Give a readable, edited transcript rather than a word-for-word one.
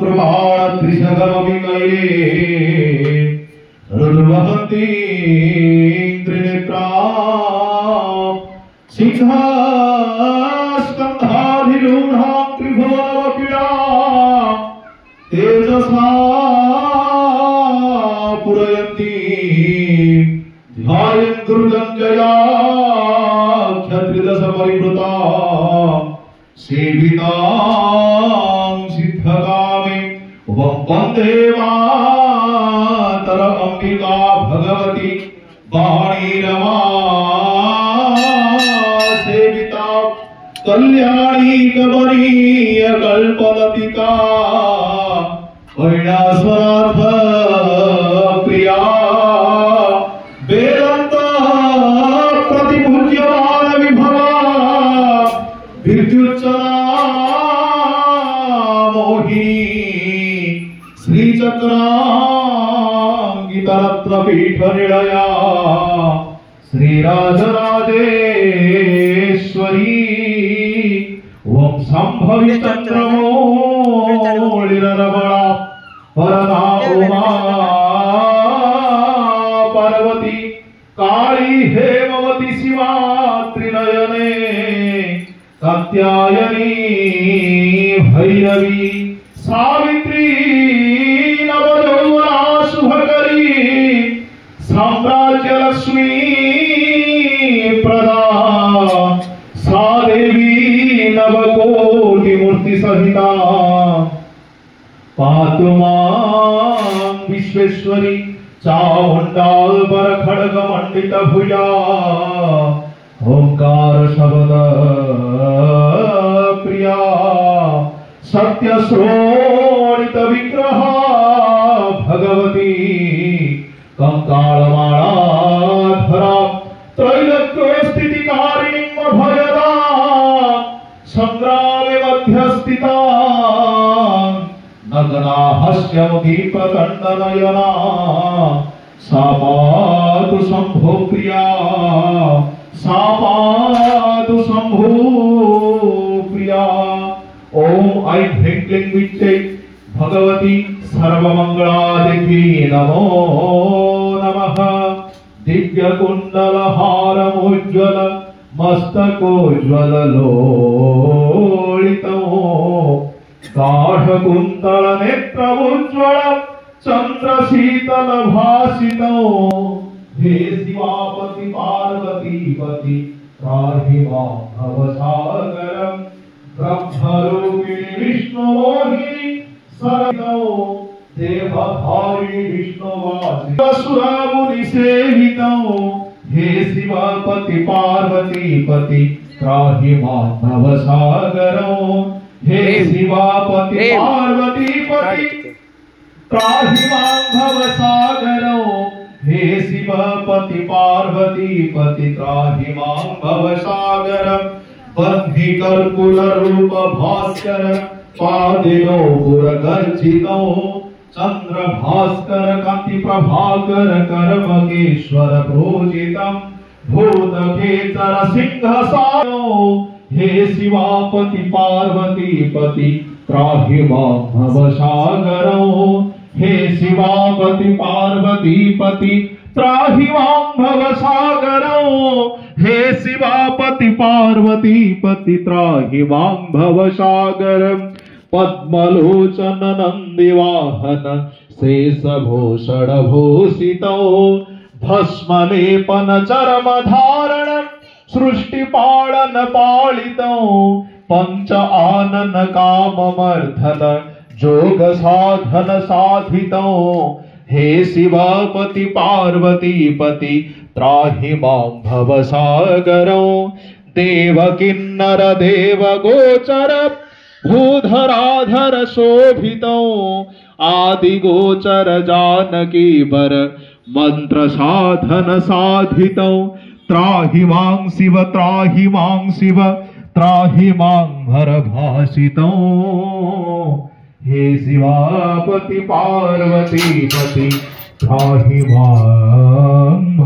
कृपाण त्रिशगमविकये रुद्रवहन्ती त्रिनेत्रां सिंहास्कन्धाधिरूढां त्रिभुवनवपीडां तेजसा पुरयन्ती ध्यायन् दुर्गञ्जयाख्यत्रिदशपरिवृता सेवितां सिद्धकामे वन्दे मातर अम्बिका भगवती वाणी रमा सेविता कल्याणी कमनीय कल्पलतिका कैलासनाथ प्रिया वेदांत प्रतिपूज्यमान विभवा विद्युच्चला मोहिनी श्रीचक्रांकितरत्न पीठ निलया श्रीराजराजेश्वरी ओम संभवी चंद्रमौलिरबला परना उमा पार्वती काली हेमवती शिवा त्रिनयने कात्यायनी भैरवी सावित्री नवयौवना शुभकरी साम्राज्य लक्ष्मी प्रदा सा देवी नवकोटि मूर्ति सहिता पातु मां विश्वेश्वरी चामुंडावर खड्ग मंडित भुजा ओंकार शब्द प्रिया सत्य श्रोणित विग्रह भगवती कंकालमाला धरा त्रैलोक्य स्थिति कारिणी भयदा संग्रामे मध्यस्थिता नगना हस्यमुखी प्रचंड नयना सापातु शंभो प्रिया सापातु शंभो प्रिया ओम ऐं ह्रीं क्लीं विच्चे भगवती सर्वमंगलादेवी नमो नमः दिव्य कुंडल हारमोज्ज्वल मस्तकोज्ज्वल लोलितो गाढ़ कुंतल नेत्रोज्ज्वल चंद्र शीतल भासितो हे शिवापति पार्वती पति त्राहि मां भवसागरं ब्रह्मरूपिणी विष्णुमोहिनी सरदो देवधारिणी विष्णुवासी असुरमुनि सेवितो हे शिवापति पार्वती पति त्राहि मां भवसागरं हे शिवापति पार्वती पति त्राहि मां भवसागरं हे शिवपति पार्वती पति त्राहि मां भवसागरं बन्धि कर्पूर रूप भास्कर पादिनो पुरगर्जितो चंद्र भास्कर कांति प्रभाकर कर्मकेश्वर प्रोजितं भूतकेतर सिंहसानो हे शिवापति पार्वती पति त्राहि मां भवसागरं हे शिवापति पार्वती पति त्राहि मां भवसागरं हे शिवापति पार्वती पति त्राहि मां भवसागरं पद्मलोचन नंदिवाहन शेषभूषण भूषितो भस्मलेपन चरम धारण सृष्टिपालन पालितो पंच आनन काममर्धन जोग साधन साधितो हे शिवापति पार्वती पति त्राहि मां भवसागरं देवकिन्नर देव गोचर भूधराधर शोभितो आदि गोचर जानकी बर मंत्र साधन साधितो त्राहि मां शिव त्राहि मां शिव त्राहि मां हर भासितो हे शिवापति पार्वती पति त्राहि मां